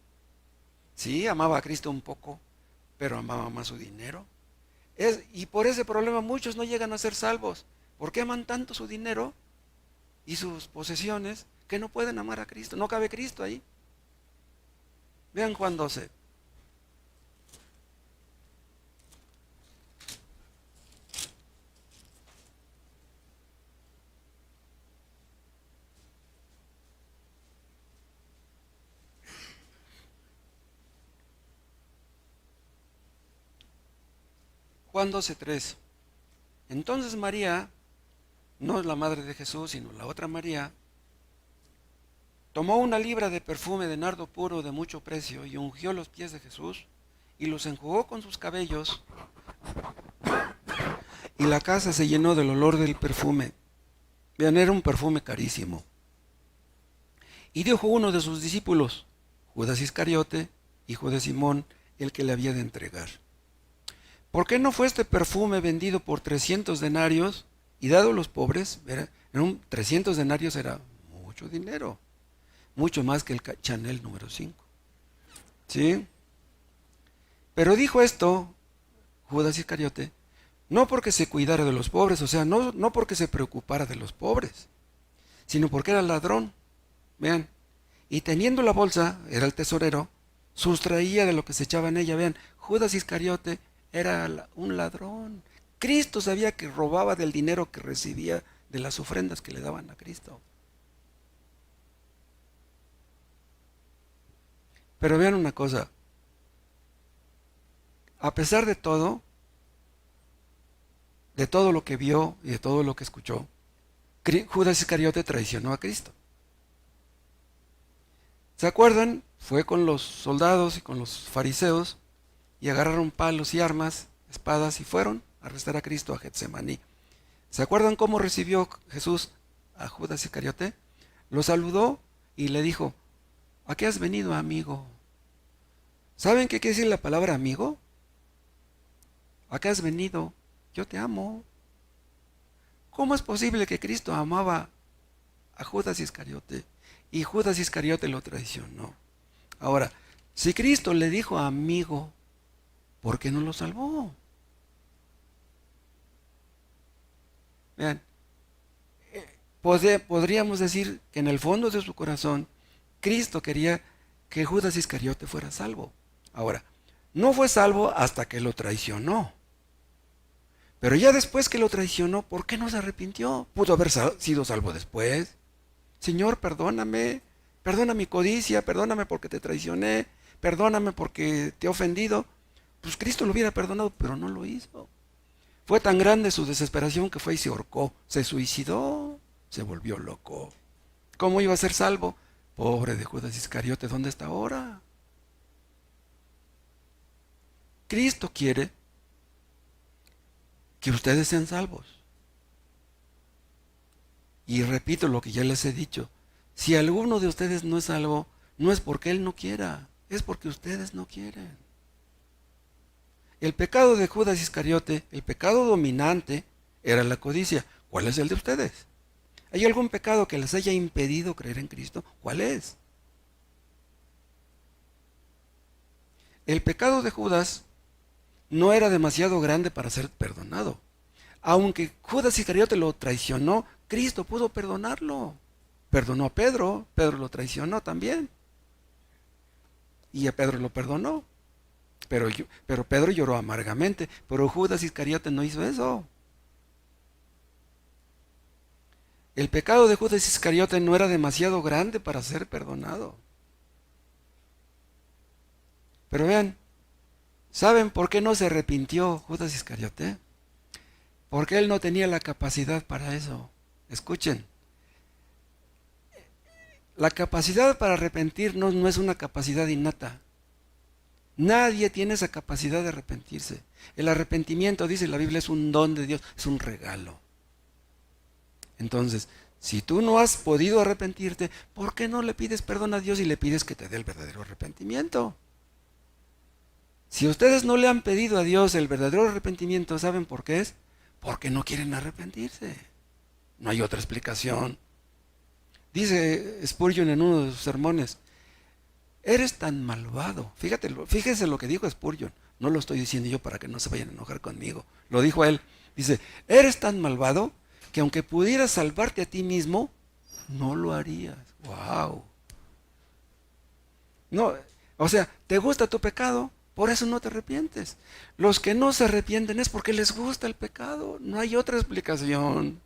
Sí, amaba a Cristo un poco, pero amaba más su dinero. Y por ese problema muchos no llegan a ser salvos, porque aman tanto su dinero y sus posesiones que no pueden amar a Cristo. No cabe Cristo ahí. Vean Juan 12. Juan 12:3. Entonces María, no es la madre de Jesús, sino la otra María, tomó una libra de perfume de nardo puro de mucho precio y ungió los pies de Jesús y los enjugó con sus cabellos, y la casa se llenó del olor del perfume. Vean, era un perfume carísimo. Y dijo uno de sus discípulos, Judas Iscariote, hijo de Simón, el que le había de entregar: ¿por qué no fue este perfume vendido por 300 denarios y dado a los pobres? 300 denarios era mucho dinero, mucho más que el Chanel número 5. ¿Sí? Pero dijo esto Judas Iscariote no porque se cuidara de los pobres, o sea, no porque se preocupara de los pobres, sino porque era ladrón. Vean, y teniendo la bolsa, era el tesorero, sustraía de lo que se echaba en ella. Vean, Judas Iscariote era un ladrón. Cristo sabía que robaba del dinero que recibía de las ofrendas que le daban a Cristo. Pero vean una cosa, a pesar de todo lo que vio y de todo lo que escuchó, Judas Iscariote traicionó a Cristo. ¿Se acuerdan? Fue con los soldados y con los fariseos y agarraron palos y armas, espadas y fueron a arrestar a Cristo a Getsemaní. ¿Se acuerdan cómo recibió Jesús a Judas Iscariote? Lo saludó y le dijo: ¿a qué has venido, amigo? ¿Saben qué quiere decir la palabra amigo? ¿A qué has venido? Yo te amo. ¿Cómo es posible que Cristo amaba a Judas Iscariote y Judas Iscariote lo traicionó? Ahora, si Cristo le dijo amigo, ¿por qué no lo salvó? Vean, podríamos decir que en el fondo de su corazón, Cristo quería que Judas Iscariote fuera salvo. Ahora, no fue salvo hasta que lo traicionó. Pero ya después que lo traicionó, ¿por qué no se arrepintió? Pudo haber sido salvo después. Señor, perdóname, perdona mi codicia, perdóname porque te traicioné, perdóname porque te he ofendido. Pues Cristo lo hubiera perdonado, pero no lo hizo. Fue tan grande su desesperación que fue y se ahorcó, se suicidó, se volvió loco. ¿Cómo iba a ser salvo? Pobre de Judas Iscariote, ¿dónde está ahora? Cristo quiere que ustedes sean salvos. Y repito lo que ya les he dicho, si alguno de ustedes no es salvo, no es porque Él no quiera, es porque ustedes no quieren. El pecado de Judas Iscariote, el pecado dominante, era la codicia. ¿Cuál es el de ustedes? ¿Hay algún pecado que les haya impedido creer en Cristo? ¿Cuál es? El pecado de Judas no era demasiado grande para ser perdonado. Aunque Judas Iscariote lo traicionó, Cristo pudo perdonarlo. Perdonó a Pedro, Pedro lo traicionó también. Y a Pedro lo perdonó. Pero Pedro lloró amargamente, pero Judas Iscariote no hizo eso. El pecado de Judas Iscariote no era demasiado grande para ser perdonado. Pero vean, ¿saben por qué no se arrepintió Judas Iscariote? Porque él no tenía la capacidad para eso. Escuchen, la capacidad para arrepentirnos no es una capacidad innata. Nadie tiene esa capacidad de arrepentirse. El arrepentimiento, dice la Biblia, es un don de Dios, es un regalo. Entonces, si tú no has podido arrepentirte, ¿por qué no le pides perdón a Dios y le pides que te dé el verdadero arrepentimiento? Si ustedes no le han pedido a Dios el verdadero arrepentimiento, ¿saben por qué es? Porque no quieren arrepentirse. No hay otra explicación. Dice Spurgeon en uno de sus sermones: eres tan malvado. Fíjese lo que dijo Spurgeon. No lo estoy diciendo yo para que no se vayan a enojar conmigo. Lo dijo él. Dice: eres tan malvado que aunque pudieras salvarte a ti mismo, no lo harías. ¡Wow! No, o sea, ¿te gusta tu pecado? Por eso no te arrepientes. Los que no se arrepienten es porque les gusta el pecado. No hay otra explicación.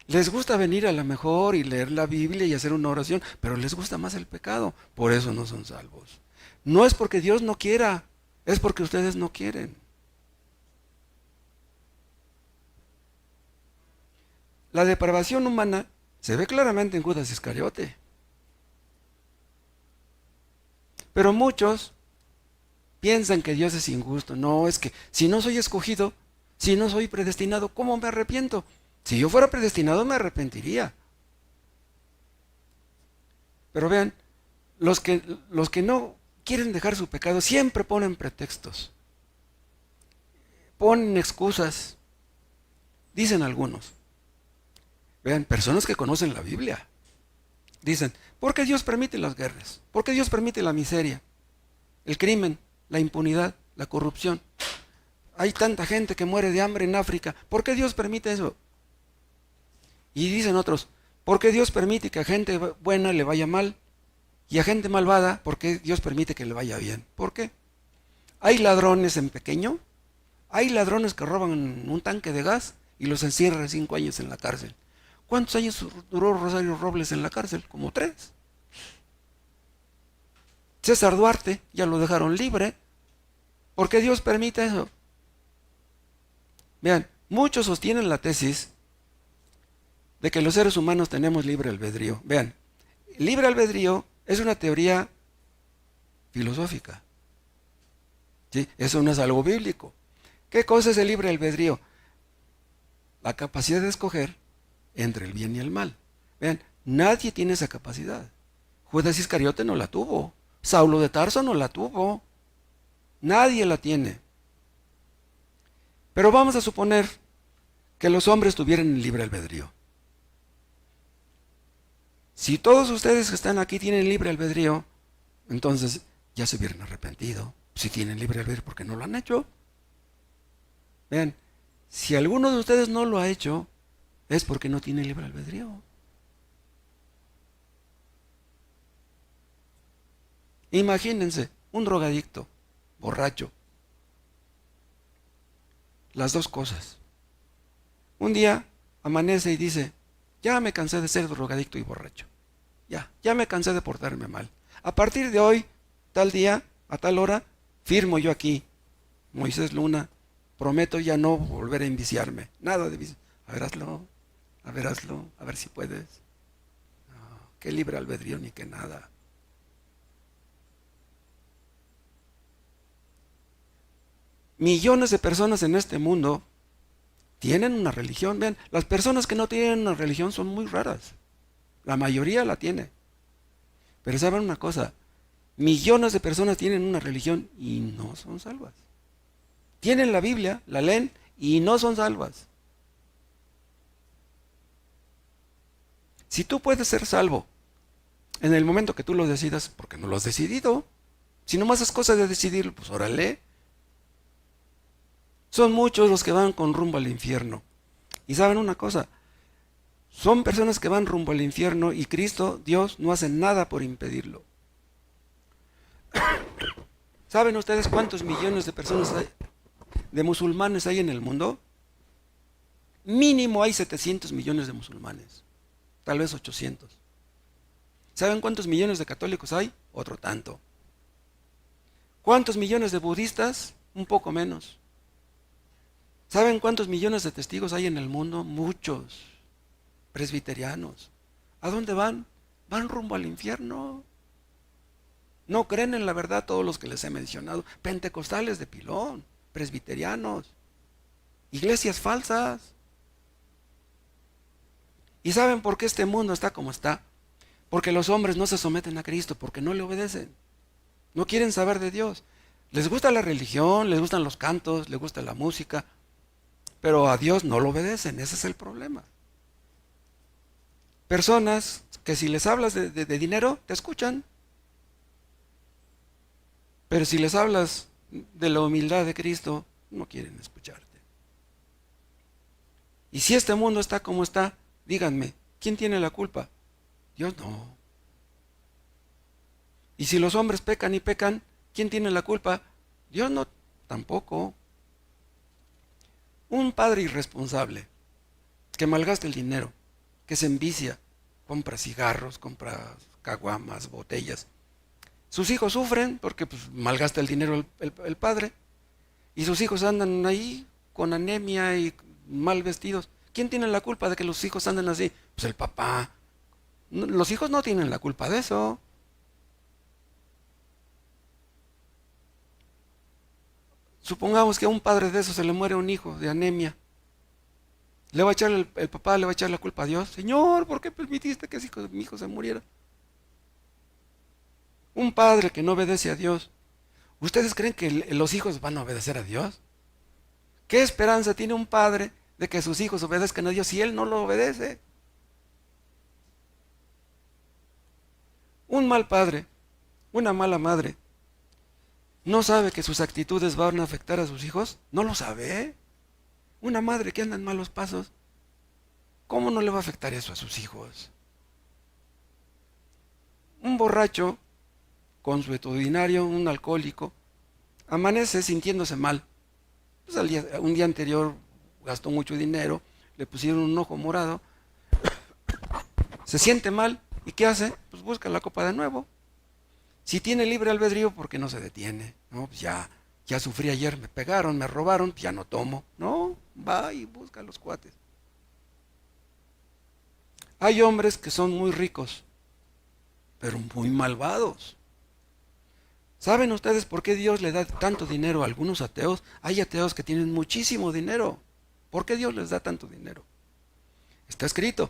Les gusta venir a la mejor y leer la Biblia y hacer una oración, pero les gusta más el pecado. Por eso no son salvos. No es porque Dios no quiera, es porque ustedes no quieren. La depravación humana se ve claramente en Judas Iscariote. Pero muchos piensan que Dios es injusto. No, es que si no soy escogido, si no soy predestinado, ¿cómo me arrepiento? Si yo fuera predestinado me arrepentiría. Pero vean, los que no quieren dejar su pecado siempre ponen pretextos. Ponen excusas. Dicen algunos. Vean, personas que conocen la Biblia. Dicen: ¿por qué Dios permite las guerras? ¿Por qué Dios permite la miseria, el crimen, la impunidad, la corrupción? Hay tanta gente que muere de hambre en África. ¿Por qué Dios permite eso? Y dicen otros: ¿por qué Dios permite que a gente buena le vaya mal? Y a gente malvada, ¿por qué Dios permite que le vaya bien? ¿Por qué? Hay ladrones en pequeño, hay ladrones que roban un tanque de gas y los encierran 5 años en la cárcel. ¿Cuántos años duró Rosario Robles en la cárcel? Como 3. César Duarte ya lo dejaron libre. ¿Por qué Dios permite eso? Vean, muchos sostienen la tesis de que los seres humanos tenemos libre albedrío. Vean, libre albedrío es una teoría filosófica. ¿Sí? Eso no es algo bíblico. ¿Qué cosa es el libre albedrío? La capacidad de escoger entre el bien y el mal. Vean, nadie tiene esa capacidad. Judas Iscariote no la tuvo. Saulo de Tarso no la tuvo. Nadie la tiene. Pero vamos a suponer que los hombres tuvieran el libre albedrío. Si todos ustedes que están aquí tienen libre albedrío, entonces ya se hubieran arrepentido. Si tienen libre albedrío, ¿por qué no lo han hecho? Vean, si alguno de ustedes no lo ha hecho, es porque no tiene libre albedrío. Imagínense, un drogadicto, borracho. Las dos cosas. Un día amanece y dice, ya me cansé de ser drogadicto y borracho. Ya me cansé de portarme mal. A partir de hoy, tal día, a tal hora, firmo yo aquí, Moisés Luna, prometo ya no volver a enviciarme. Nada de viciar. A ver, hazlo, a ver si puedes. No, qué libre albedrío ni qué nada. Millones de personas en este mundo tienen una religión. Vean, las personas que no tienen una religión son muy raras. La mayoría la tiene. Pero saben una cosa, millones de personas tienen una religión y no son salvas. Tienen la Biblia, la leen y no son salvas. Si tú puedes ser salvo en el momento que tú lo decidas, porque no lo has decidido. Si nomás es cosa de decidirlo, pues órale. Son muchos los que van con rumbo al infierno. Y saben una cosa, son personas que van rumbo al infierno y Cristo, Dios, no hace nada por impedirlo. ¿Saben ustedes cuántos millones de personas hay, de musulmanes hay en el mundo? Mínimo hay 700 millones de musulmanes, tal vez 800. ¿Saben cuántos millones de católicos hay? Otro tanto. ¿Cuántos millones de budistas? Un poco menos. ¿Saben cuántos millones de testigos hay en el mundo? Muchos. Presbiterianos. ¿A dónde van? Van rumbo al infierno. No creen en la verdad todos los que les he mencionado. Pentecostales de pilón, presbiterianos, iglesias falsas. ¿Y saben por qué este mundo está como está? Porque los hombres no se someten a Cristo, porque no le obedecen. No quieren saber de Dios. Les gusta la religión, les gustan los cantos, les gusta la música, pero a Dios no lo obedecen, ese es el problema. Personas que si les hablas de dinero, te escuchan. Pero si les hablas de la humildad de Cristo, no quieren escucharte. Y si este mundo está como está, díganme, ¿quién tiene la culpa? Dios no. Y si los hombres pecan y pecan, ¿quién tiene la culpa? Dios no, tampoco. Un padre irresponsable que malgasta el dinero, que se envicia, compra cigarros, compra caguamas, botellas. Sus hijos sufren porque pues, malgasta el dinero el padre. Y sus hijos andan ahí con anemia y mal vestidos. ¿Quién tiene la culpa de que los hijos anden así? Pues el papá. Los hijos no tienen la culpa de eso. Supongamos que a un padre de eso se le muere un hijo de anemia. ¿Le va a echar el papá le va a echar la culpa a Dios? Señor, ¿por qué permitiste que mi hijo se muriera? Un padre que no obedece a Dios. ¿Ustedes creen que los hijos van a obedecer a Dios? ¿Qué esperanza tiene un padre de que sus hijos obedezcan a Dios si él no lo obedece? Un mal padre, una mala madre, ¿no sabe que sus actitudes van a afectar a sus hijos? ¿No lo sabe? Una madre que anda en malos pasos, ¿cómo no le va a afectar eso a sus hijos? Un borracho consuetudinario, un alcohólico, amanece sintiéndose mal. Pues un día anterior gastó mucho dinero, le pusieron un ojo morado, se siente mal, ¿y qué hace? Pues busca la copa de nuevo. Si tiene libre albedrío, ¿por qué no se detiene? No, pues ya sufrí ayer, me pegaron, me robaron, ya no tomo. No, va y busca a los cuates. Hay hombres que son muy ricos, pero muy malvados. ¿Saben ustedes por qué Dios le da tanto dinero a algunos ateos? Hay ateos que tienen muchísimo dinero. ¿Por qué Dios les da tanto dinero? Está escrito,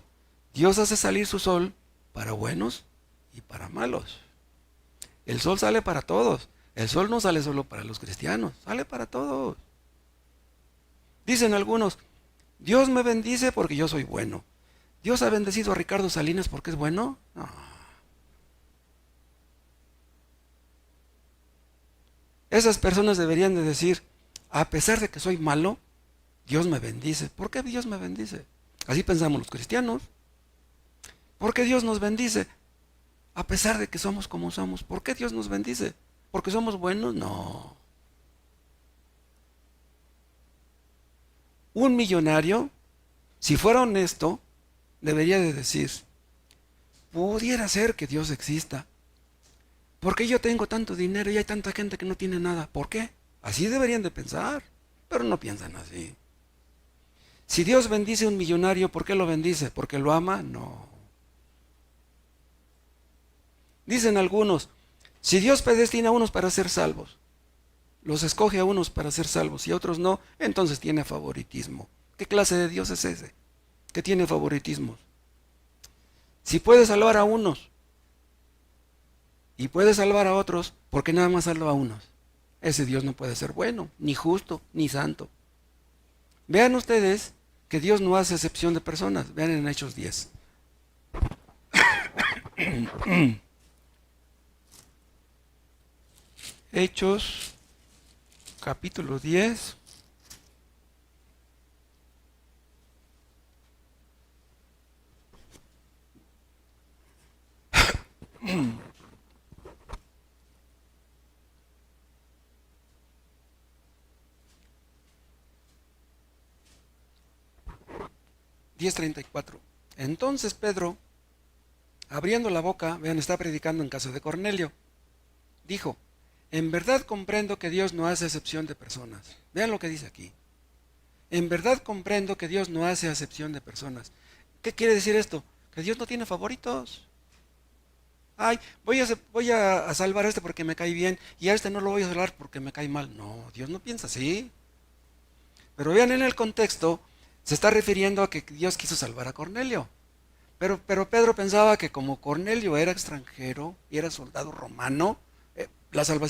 Dios hace salir su sol para buenos y para malos. El sol sale para todos. El sol no sale solo para los cristianos, sale para todos. Dicen algunos, Dios me bendice porque yo soy bueno. ¿Dios ha bendecido a Ricardo Salinas porque es bueno? No. Esas personas deberían de decir, a pesar de que soy malo, Dios me bendice. ¿Por qué Dios me bendice? Así pensamos los cristianos. ¿Por qué Dios nos bendice? A pesar de que somos como somos. ¿Por qué Dios nos bendice? ¿Porque somos buenos? No. Un millonario, si fuera honesto, debería de decir, pudiera ser que Dios exista. ¿Por qué yo tengo tanto dinero y hay tanta gente que no tiene nada? ¿Por qué? Así deberían de pensar, pero no piensan así. Si Dios bendice a un millonario, ¿por qué lo bendice? ¿Porque lo ama? No. Dicen algunos, si Dios predestina a unos para ser salvos, los escoge a unos para ser salvos y a otros no, entonces tiene favoritismo. ¿Qué clase de Dios es ese? Que tiene favoritismos. Si puede salvar a unos y puede salvar a otros, ¿por qué nada más salva a unos? Ese Dios no puede ser bueno, ni justo, ni santo. Vean ustedes que Dios no hace excepción de personas. Vean en Hechos 10. Hechos, capítulo 10. Diez 34. Entonces Pedro, abriendo la boca, vean, está predicando en casa de Cornelio, dijo, en verdad comprendo que Dios no hace excepción de personas. Vean lo que dice aquí. En verdad comprendo que Dios no hace excepción de personas. ¿Qué quiere decir esto? Que Dios no tiene favoritos. Ay, voy a salvar a este porque me cae bien y a este no lo voy a salvar porque me cae mal. No, Dios no piensa así. Pero vean en el contexto, se está refiriendo a que Dios quiso salvar a Cornelio. Pero Pedro pensaba que como Cornelio era extranjero y era soldado romano, la salvación